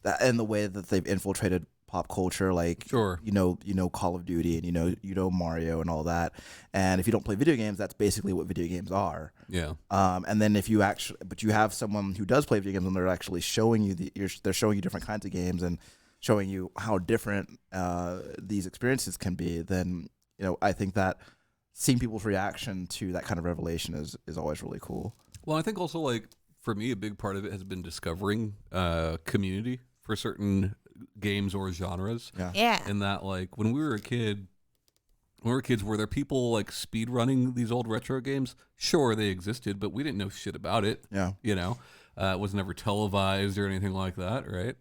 that, and the way that they've infiltrated pop culture, like Sure. you know Call of Duty, and you know Mario and all that. And if you don't play video games, that's basically what video games are. Yeah. And then if you actually, but you have someone who does play video games, and they're actually showing you they're showing you different kinds of games and showing you how different these experiences can be. Then I think that seeing people's reaction to that kind of revelation is always really cool. Well, I think also, like, for me, a big part of it has been discovering community for certain games or genres. Yeah. And that, like, when we were kids, were there people like speed running these old retro games? Sure, they existed, but we didn't know shit about it. Yeah. It was never televised or anything like that, right?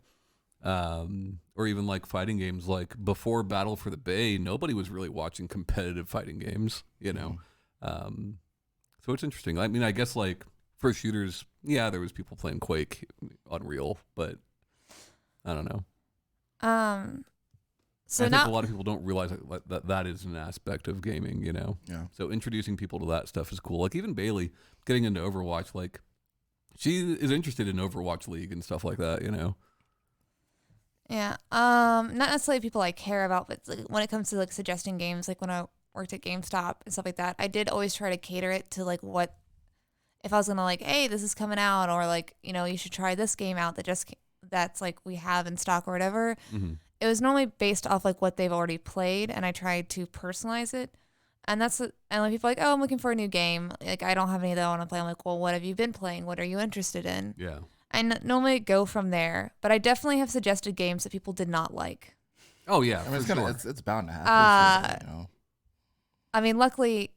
Or even like fighting games, like before Battle for the Bay, nobody was really watching competitive fighting games, So it's interesting. I mean, I guess like for shooters, yeah, there was people playing Quake, Unreal, but I don't know. So I now think a lot of people don't realize that is an aspect of gaming, Yeah. So introducing people to that stuff is cool. Like even Bailey getting into Overwatch, like she is interested in Overwatch League and stuff like that, Yeah. Not necessarily people I care about, but like when it comes to like suggesting games, like when I worked at GameStop and stuff like that, I did always try to cater it to like what if I was gonna like, hey, this is coming out, or like, you should try this game out that's like we have in stock or whatever. Mm-hmm. It was normally based off like what they've already played, and I tried to personalize it. And and like people are like, oh, I'm looking for a new game. Like I don't have any that I want to play. I'm like, well, what have you been playing? What are you interested in? Yeah. I normally go from there, but I definitely have suggested games that people did not like. Oh yeah, I mean, it's bound to happen. I mean, luckily,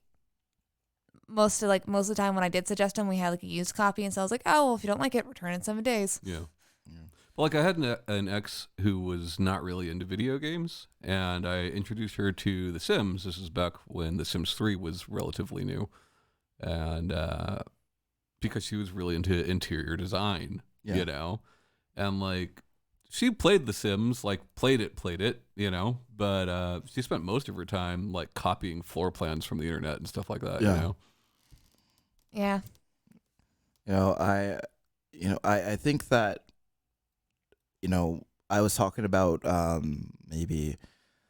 most of the time when I did suggest them, we had like a used copy, and so I was like, oh, well, if you don't like it, return in 7 days. Yeah. But like I had an ex who was not really into video games, and I introduced her to The Sims. This is back when The Sims 3 was relatively new, and because she was really into interior design, and like she played The Sims, like played it, but she spent most of her time like copying floor plans from the internet and stuff like that. Yeah. I think that I was talking about maybe,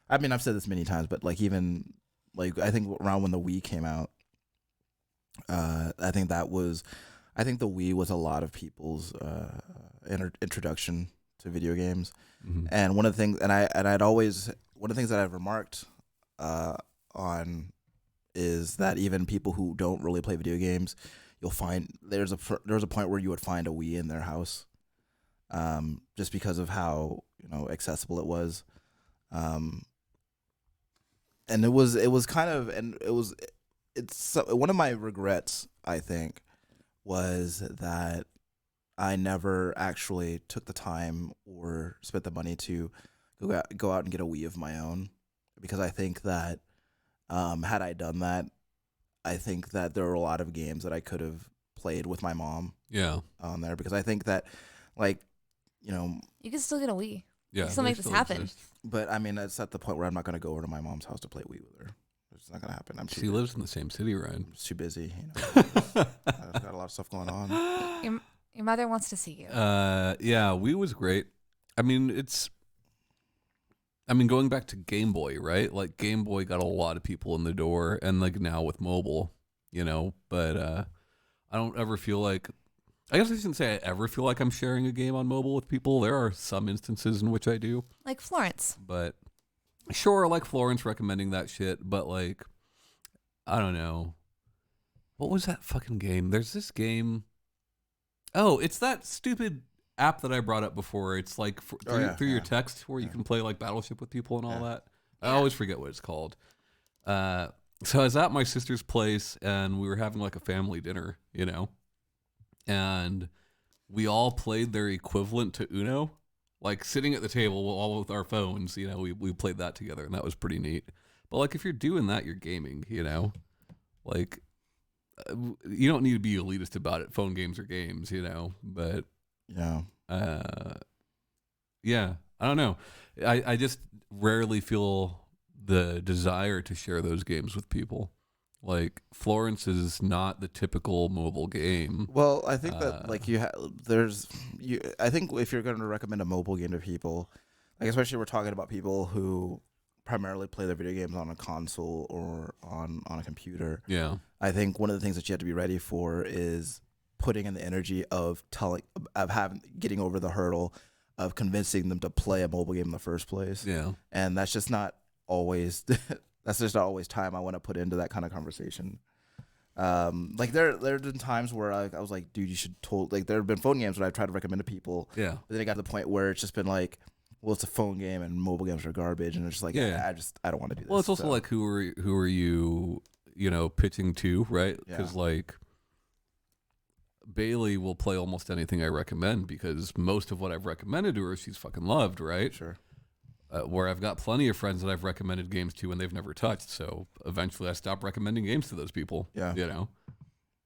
I mean, I've said this many times, but like even like I think around when the Wii came out, I think the Wii was a lot of people's introduction to video games. Mm-hmm. And one of the things, one of the things that I've remarked on is that even people who don't really play video games, you'll find there's a point where you would find a Wii in their house, just because of how accessible it was, and it's one of my regrets, I think, was that I never actually took the time or spent the money to go out and get a Wii of my own, because I think that had I done that, I think that there were a lot of games that I could have played with my mom. Yeah. On there, because I think that, like, you can still get a Wii. Yeah. You can still make this happen. Exist. But I mean, it's at the point where I'm not going to go over to my mom's house to play Wii with her. It's not going to happen. She lives in the same city, Ryan. I'm just too busy. I've got a lot of stuff going on. Your mother wants to see you. Yeah, Wii was great. I mean, going back to Game Boy, right? Like Game Boy got a lot of people in the door, and like now with mobile, but I don't ever feel like, I guess I shouldn't say I ever feel like I'm sharing a game on mobile with people. There are some instances in which I do. Like Florence. But sure, like Florence recommending that shit, but like, I don't know. What was that fucking game? There's this game. Oh, it's that stupid app that I brought up before. It's like through your text where you can play like Battleship with people and all that. I always forget what it's called. So I was at my sister's place and we were having like a family dinner, and we all played their equivalent to Uno, like sitting at the table all with our phones. We played that together, and that was pretty neat. But like if you're doing that, you're gaming. Like you don't need to be elitist about it. Phone games are games, But yeah, I don't know. I just rarely feel the desire to share those games with people. Like Florence is not the typical mobile game. Well, I think that like I think if you're going to recommend a mobile game to people, like especially we're talking about people who primarily play their video games on a console or on a computer. Yeah. I think one of the things that you have to be ready for is putting in the energy of getting over the hurdle of convincing them to play a mobile game in the first place. Yeah. And that's just not always time I want to put into that kind of conversation. Like there have been times where I was like, dude, you should there have been phone games that I've tried to recommend to people. Yeah. But then it got to the point where it's just been like, well, it's a phone game and mobile games are garbage, and it's just like, I don't want to do this. Well, it's also like who are you, pitching to, right? Because like Bailey will play almost anything I recommend because most of what I've recommended to her, she's fucking loved, right? Sure. Where I've got plenty of friends that I've recommended games to and they've never touched. So eventually I stopped recommending games to those people. Yeah.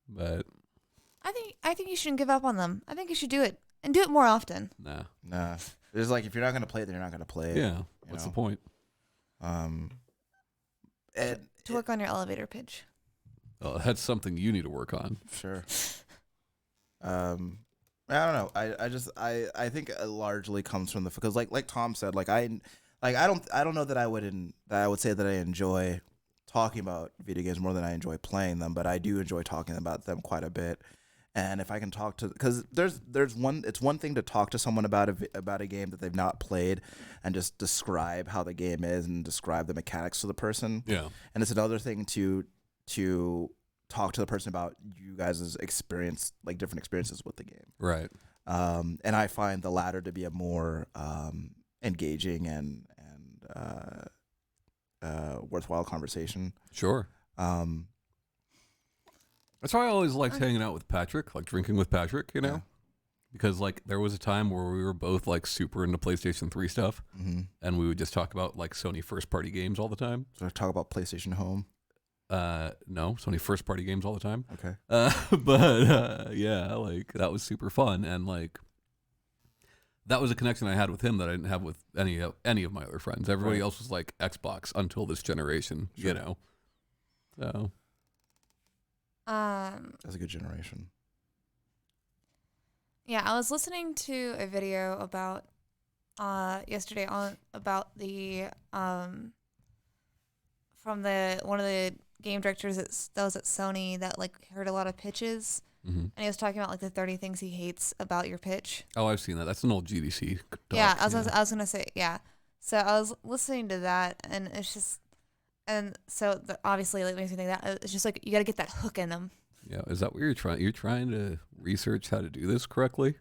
But I think you shouldn't give up on them. I think you should do it and do it more often. Nah. It's like if you're not gonna play it, then you're not gonna play it. Yeah. What's the point? And To work on your elevator pitch. Oh, that's something you need to work on. Sure. I don't know. I think it largely comes from because like Tom said, I don't know that I would say that I enjoy talking about video games more than I enjoy playing them, but I do enjoy talking about them quite a bit. And if I can talk to, because it's one thing to talk to someone about a game that they've not played and just describe how the game is and describe the mechanics to the person. Yeah. And it's another thing to talk to the person about you guys' experience, like different experiences with the game. Right. And I find the latter to be a more engaging and worthwhile conversation. Sure. That's why I always liked hanging out with Patrick, like drinking with Patrick, Yeah. Because like there was a time where we were both like super into PlayStation 3 stuff, and we would just talk about like Sony first party games all the time. So talk about PlayStation Home. No, Sony first party games all the time. Okay. Yeah, like that was super fun, and like that was a connection I had with him that I didn't have with any of my other friends. Everybody else was like Xbox until this generation, So that's a good generation. Yeah, I was listening to a video about yesterday about the from one of the game directors that was at Sony that like heard a lot of pitches, and he was talking about like the 30 things he hates about your pitch. Oh, I've seen that. That's an old GDC doc. Yeah, I was gonna say So I was listening to that, and it's just, and so obviously like makes me think that it's just like you got to get that hook in them. Yeah, is that what you're trying? You're trying to research how to do this correctly?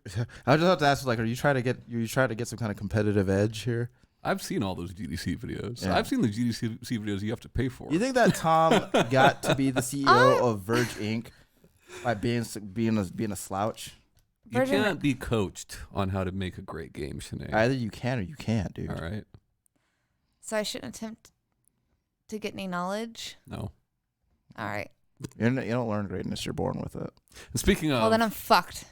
I just have to ask, are you trying to get some kind of competitive edge here? I've seen all those GDC videos. Yeah. I've seen the GDC videos you have to pay for. You think that Tom got to be the CEO of Verge Inc. by being a slouch? You can't be coached on how to make a great game, Shanee. Either you can or you can't, dude. All right. So I shouldn't attempt to get any knowledge. No. All right. You don't learn greatness; you're born with it. And speaking of, Well, then I'm fucked.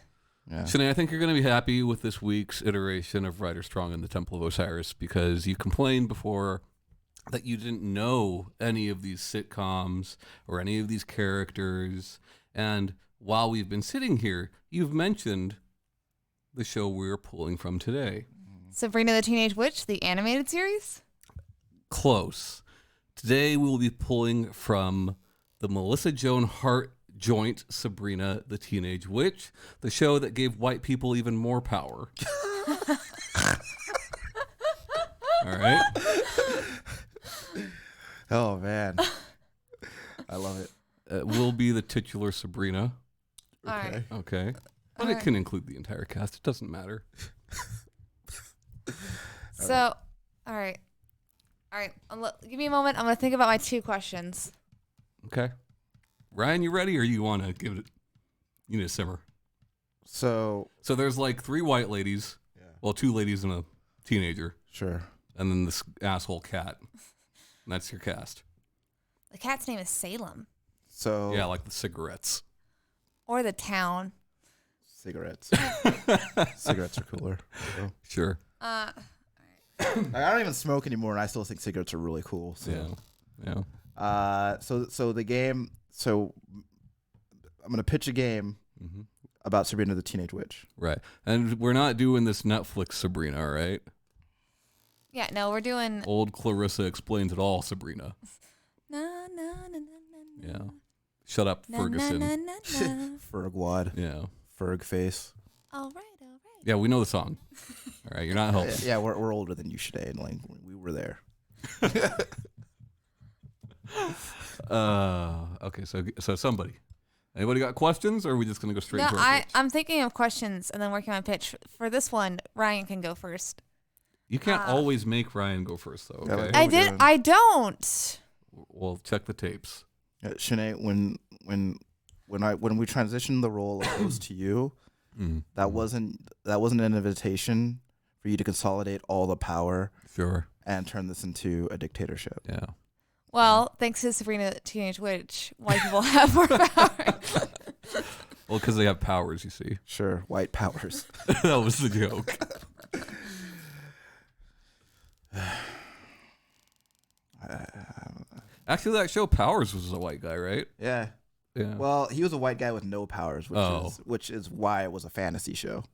Yeah. Shanee, I think you're going to be happy with this week's iteration of Rider Strong and the Temple of Osiris because you complained before that you didn't know any of these sitcoms or any of these characters. And while we've been sitting here, you've mentioned the show we're pulling from today. Sabrina the Teenage Witch, the animated series? Close. Today we will be pulling from the Melissa Joan Hart joint Sabrina the Teenage Witch, the show that gave white people even more power. All right. Oh man, I love it. It will be the titular Sabrina. All right. Okay. But it can include the entire cast. It doesn't matter. So, all right. Give me a moment. I'm going to think about my 2 questions. Okay. Ryan, you ready, or you want to give it? You need to simmer. So there's like 3 white ladies. Yeah. Well, 2 ladies and a teenager, sure. and then this asshole cat. And that's your cast. The cat's name is Salem. So Yeah, like the cigarettes. Or the town. cigarettes. Cigarettes are cooler. So. Sure. I don't even smoke anymore, and I still think cigarettes are really cool. So. Yeah. So the game. So I'm gonna pitch a game about Sabrina the Teenage Witch. Right. And we're not doing this Netflix Sabrina, all right? Yeah, no, we're doing. Old Clarissa explains it all, Sabrina. Na, na, na, na, na, Yeah. Shut up, na, Ferguson. Na, na, na, na. Fergwad. Yeah. Ferg face. All right. Yeah, we know the song. All right, you're not helping. Yeah, we're older than you, Shanee, and like we were there. Okay, so somebody. Anybody got questions, or are we just gonna go straight No, to our pitch? I'm thinking of questions and then working on pitch. For this one, Ryan can go first. You can't always make Ryan go first, though. Yeah, Okay. What I we did. doing? I don't. Well, check the tapes. Shanee, when we transitioned the role of host to you, that wasn't an invitation for you to consolidate all the power Sure. and turn this into a dictatorship. Yeah. Well, thanks to Sabrina the Teenage Witch, white people have more power. Well, because they have powers, you see. Sure, white powers. That was the joke. Actually, that show Powers was a white guy, right? Yeah. Yeah. Well, he was a white guy with no powers, Oh. which is why it was a fantasy show.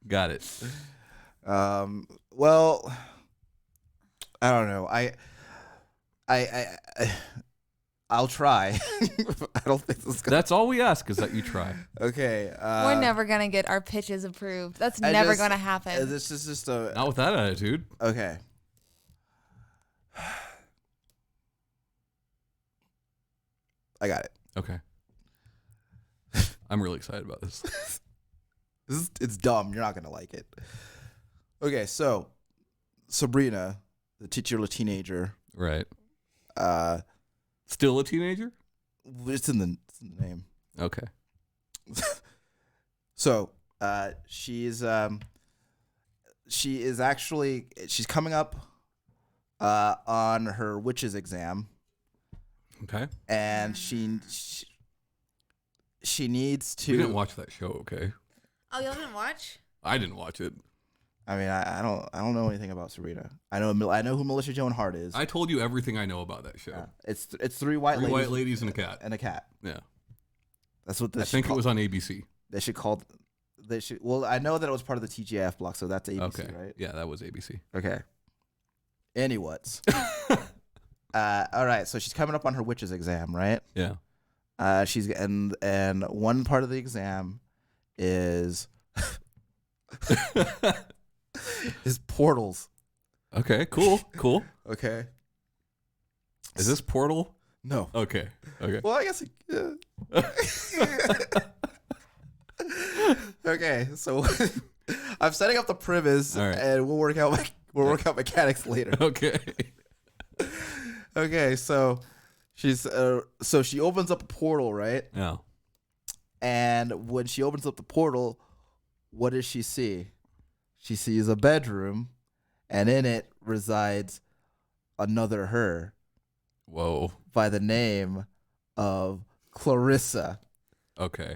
Got it. Well, I don't know. I'll try. I don't think this is gonna. That's all we ask is that you try. Okay. We're never gonna get our pitches approved. That's I never just- gonna happen. This is just a. Not with that attitude. Okay. I got it. Okay. I'm really excited about this. It's dumb. You're not gonna like it. Okay, so Sabrina, the titular teenager, Right. uh, Still a teenager? it's in the name. Okay. So she's coming up on her witches exam, Okay. and she needs to. We didn't watch that show, okay? Oh, y'all didn't watch? I didn't watch it. I mean, I don't know anything about Sabrina. I know who Melissa Joan Hart is. I told you everything I know about that show. Yeah. It's three white ladies and a cat. and a cat. Yeah. That's what I think it was on ABC. They should call. They should. Well, I know that it was part of the TGIF block, so that's ABC, Okay. right? Yeah, that was ABC. Okay. Anyways. All right. So she's coming up on her witches exam, right? Yeah. She's and one part of the exam is is portals. Okay, cool. Cool. Okay. Is this Portal? No. Okay. Okay. Well, I guess. Okay, so I'm setting up the premise, All right. and we'll work out mechanics later. Okay. Okay, so she opens up a portal, right? Yeah. And when she opens up the portal, what does she see? She sees a bedroom, and in it resides another her Whoa. by the name of Clarissa. Okay.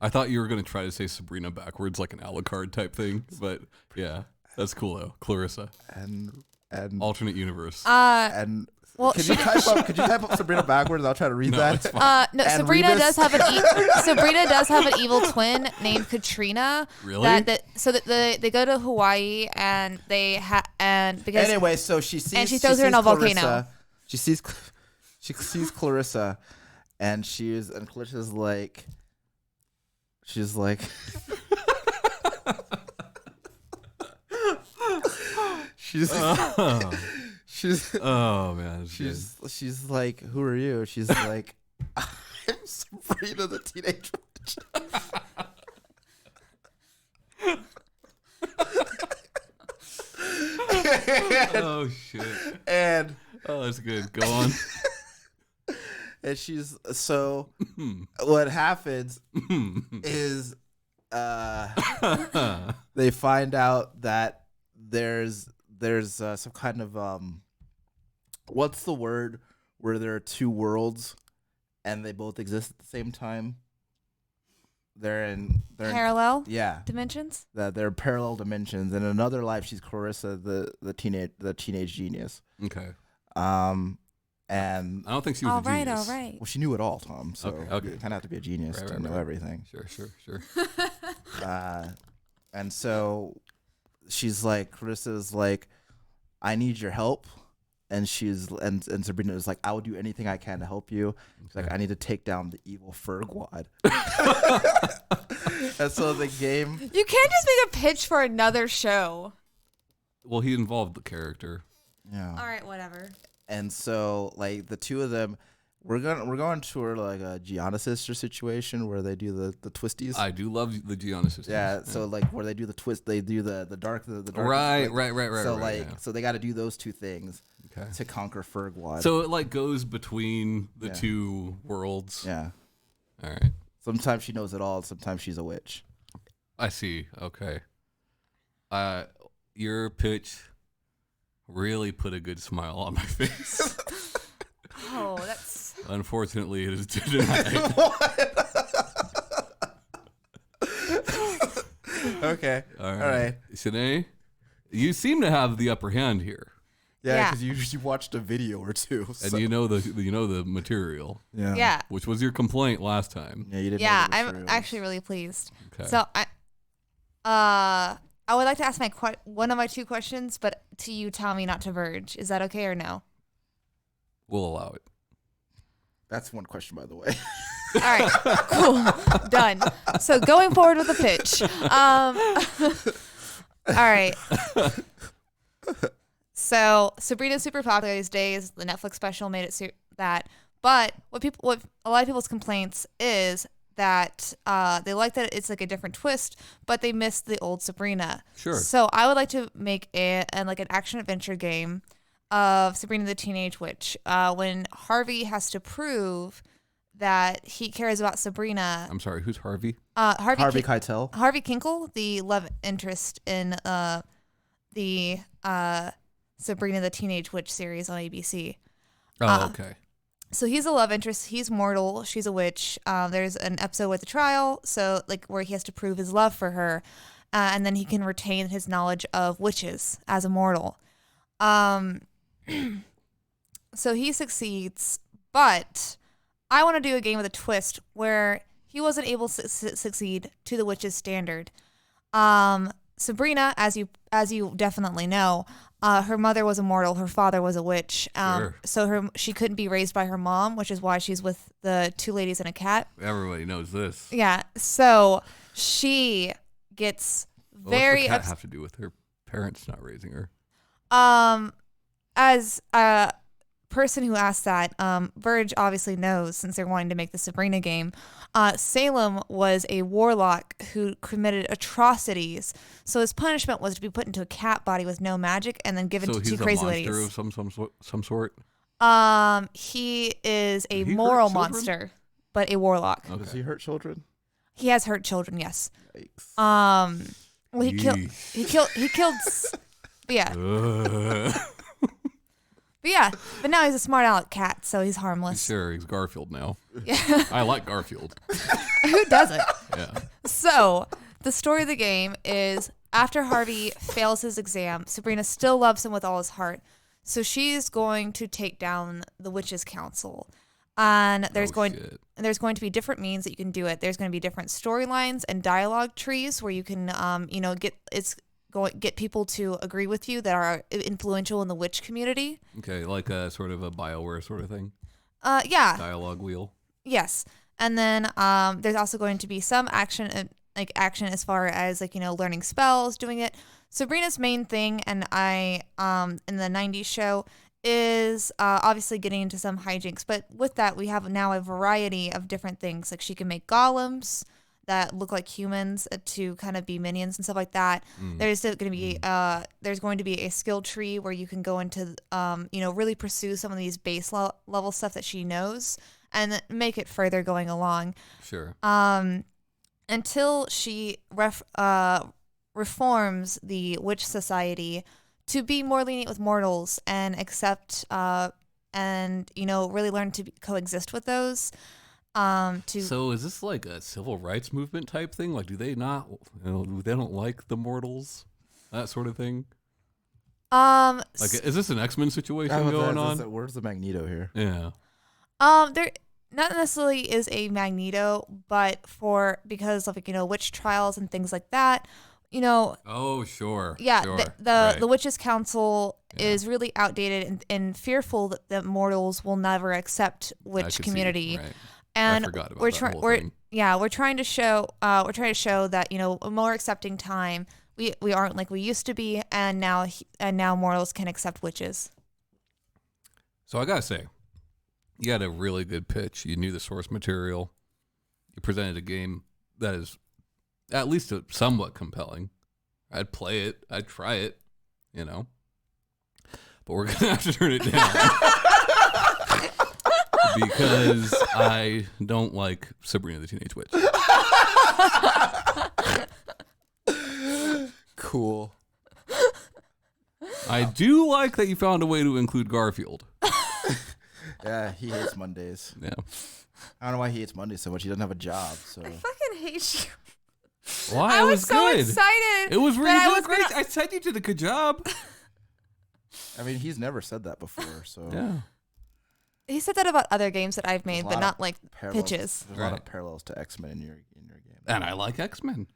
I thought you were going to try to say Sabrina backwards, like an Alucard type thing, but yeah, that's cool though. Clarissa. And Alternate universe. and well, could you type up Sabrina backwards? I'll try to read No, that. it's fine. no, And Sabrina Rebus? does have Sabrina does have an evil twin named Katrina. Really? So they go to Hawaii and because Anyway, so she sees and she throws her in a Clarissa. volcano. She sees Clarissa, and Clarissa's like, she's like, she's Oh man. it's she's like, who are you? She's like, I'm Sabrina the Teenage Witch. good. Oh shit. and Oh, that's good. Go on. and she's so what happens is they find out that there's some kind of what's the word where there are two worlds and they both exist at the same time. They're in parallel yeah, dimensions. that they're parallel dimensions. In another life, she's Clarissa, the teenage genius. Okay. And I don't think she was All a right, genius. all right. well, she knew it all, Tom. So Okay. you kind of have to be a genius Right, to right, know right. everything. Sure. And so she's like, Carissa's like, I need your help. And Sabrina is like, I will do anything I can to help you. She's like, I need to take down the evil Fergwad. And so the game. You can't just make a pitch for another show. Well, he involved the character. Yeah. All right, whatever. And so like the two of them, we're going to like a Gianna sister situation where they do the twisties. I do love the Gianna sisters. Yeah. So like where they do the twist, they do the dark. Right. So right, so they got to do those two things. Okay. To conquer Fergwad. So it like goes between the two worlds. Yeah. All right. Sometimes she knows it all. Sometimes she's a witch. I see. Okay. Your pitch really put a good smile on my face. Oh, that's. Unfortunately, it is denied. Okay. All right. Shanee, you seem to have the upper hand here. Yeah, because you watched a video or two, and you know the material. Yeah. Yeah. Which was your complaint last time. Yeah, you didn't. Yeah, I'm actually really pleased. Okay. So I would like to ask one of my two questions, but to you, Tommy, not to Verge. Is that okay or no? We'll allow it. That's one question, by the way. All right, cool, done. So going forward with the pitch. All right. So Sabrina's super popular these days. The Netflix special made it that. But what a lot of people's complaints is that they like that it's like a different twist, but they missed the old Sabrina. Sure. So I would like to make an action adventure game of Sabrina the Teenage Witch. When Harvey has to prove that he cares about Sabrina. I'm sorry, who's Harvey? Harvey Keitel. Harvey Kinkle, the love interest in the Sabrina the Teenage Witch series on ABC. Oh, okay. So he's a love interest. He's mortal. She's a witch. There's an episode with the trial, so like where he has to prove his love for her, and then he can retain his knowledge of witches as a mortal. So he succeeds, but I want to do a game with a twist where he wasn't able to succeed to the witch's standard. Sabrina, as you definitely know, her mother was a mortal, her father was a witch. Sure. So she couldn't be raised by her mom, which is why she's with the two ladies and a cat. Everybody knows this. Yeah. So she gets very. What's the cat have to do with her parents not raising her? As a person who asked that, Verge obviously knows since they're wanting to make the Sabrina game. Salem was a warlock who committed atrocities, so his punishment was to be put into a cat body with no magic and then given to two crazy ladies. So he's a monster of some sort? He is a Did he moral hurt children? monster, but a warlock. Okay. Does he hurt children? He has hurt children, yes. Yikes. Well, he killed. Yeah. But yeah, but now he's a smart aleck cat, so he's harmless. Sure, he's Garfield now. Yeah. I like Garfield. Who doesn't? Yeah. So the story of the game is after Harvey fails his exam, Sabrina still loves him with all his heart. So she's going to take down the Witches' Council. And there's going to be different means that you can do it. There's going to be different storylines and dialogue trees where you can get people to agree with you that are influential in the witch community. Okay, like a sort of a BioWare sort of thing. Yeah. Dialogue wheel. Yes, and then there's also going to be some action as far as learning spells, doing it. Sabrina's main thing, and in the '90s show, is obviously getting into some hijinks. But with that, we have now a variety of different things. Like she can make golems that look like humans to kind of be minions and stuff like that. There's going to be a skill tree where you can go into really pursue some of these base level stuff that she knows and make it further going along. Sure. Until she reforms the witch society to be more lenient with mortals and accept and really learn to coexist with those. So is this like a civil rights movement type thing? Like, do they not, they don't like the mortals, that sort of thing? Like, is this an X-Men situation going on? Where's the Magneto here? Yeah. There not necessarily is a Magneto, but because of witch trials and things like that, Oh, sure. Yeah, sure. the Witches' Council is really outdated and fearful that mortals will never accept witch community. Right. And I forgot about we're that whole thing. we're trying to show that a more accepting time. We aren't like we used to be, and now mortals can accept witches. So I gotta say, you had a really good pitch. You knew the source material. You presented a game that is at least somewhat compelling. I'd play it. I'd try it. But we're gonna have to turn it down because I don't like Sabrina the Teenage Witch. Cool. I do like that you found a way to include Garfield. Yeah, he hates Mondays. Yeah. I don't know why he hates Mondays so much. He doesn't have a job. So I fucking hate you. Why? I was so good. excited. It was really that good. Great. I sent you to the good job. I mean, he's never said that before. So Yeah. He said that about other games that I've made, but not like pitches. There's a lot of parallels to X-Men in your game. And I like X-Men.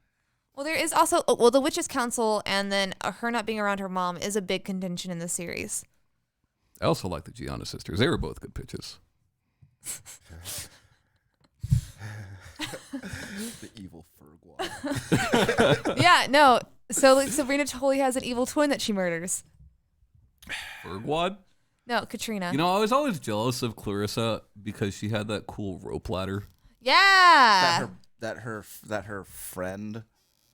Well, there is also the Witches' Council, and then her not being around her mom is a big contention in the series. I also like the Gianna sisters. They were both good pitches. The evil Fergwad. Yeah, no. So like, Sabrina totally has an evil twin that she murders. Fergwad? No, Katrina. I was always jealous of Clarissa because she had that cool rope ladder. Yeah. That her friend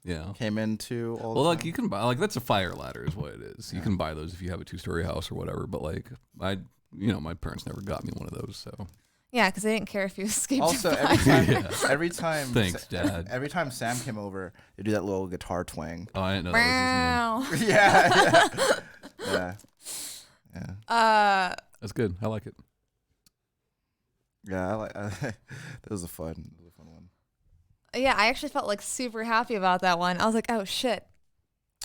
Yeah. came into all Well, the like time. you can buy that's a fire ladder is what it is. You can buy those if you have a 2-story house or whatever. But like my parents never got me one of those. So Yeah, because they didn't care if you escaped. Also, every time Thanks, Dad. Every time Sam came over, they do that little guitar twang. Oh, I didn't know that was his name. Yeah. That's good. I like it. Yeah, I like. That was a fun one. Yeah, I actually felt like super happy about that one. I was like, oh shit,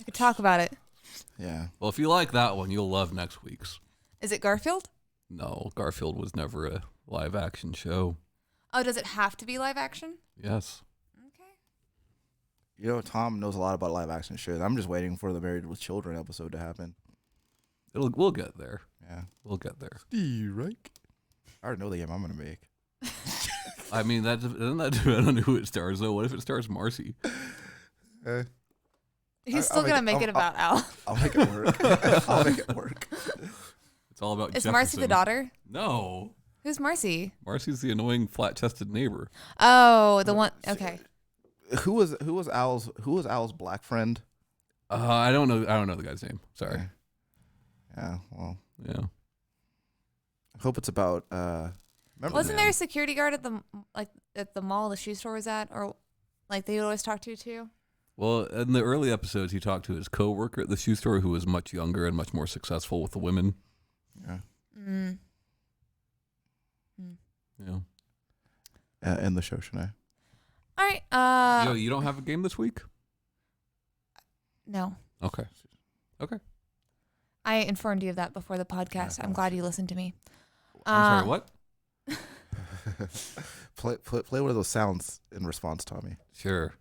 I could talk about it. Yeah. Well, if you like that one, you'll love next week's. Is it Garfield? No, Garfield was never a live action show. Oh, does it have to be live action? Yes. Okay. Tom knows a lot about live action shows. I'm just waiting for the Married with Children episode to happen. We'll get there. Yeah. We'll get there. Steve, right? I already know the game I'm gonna make. I mean, doesn't that depend on who it stars, though? What if it stars Marcy? He's still going to make it about Al. I'll make it work. I'll make it work. It's all about Is Jefferson. Marcy the daughter? No. Who's Marcy? Marcy's the annoying flat-chested neighbor. Oh, the one. Okay. Who was Al's black friend? I don't know the guy's name. Sorry. Okay. Yeah, well. Yeah. I hope it's about Wasn't there a security guard at the mall the shoe store was at, or like they always talk to too? Well, in the early episodes, he talked to his co-worker at the shoe store who was much younger and much more successful with the women. Yeah. Yeah. End the show, Shanee. All right. You don't have a game this week? No. Okay. I informed you of that before the podcast. I'm glad you listened to me. I'm sorry, what? Play one of those sounds in response, Tommy. Sure.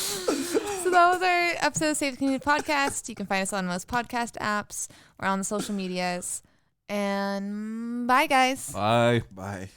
So that was our episode of Save the Community Podcast. You can find us on most podcast apps. We're on the social medias. And bye, guys. Bye. Bye.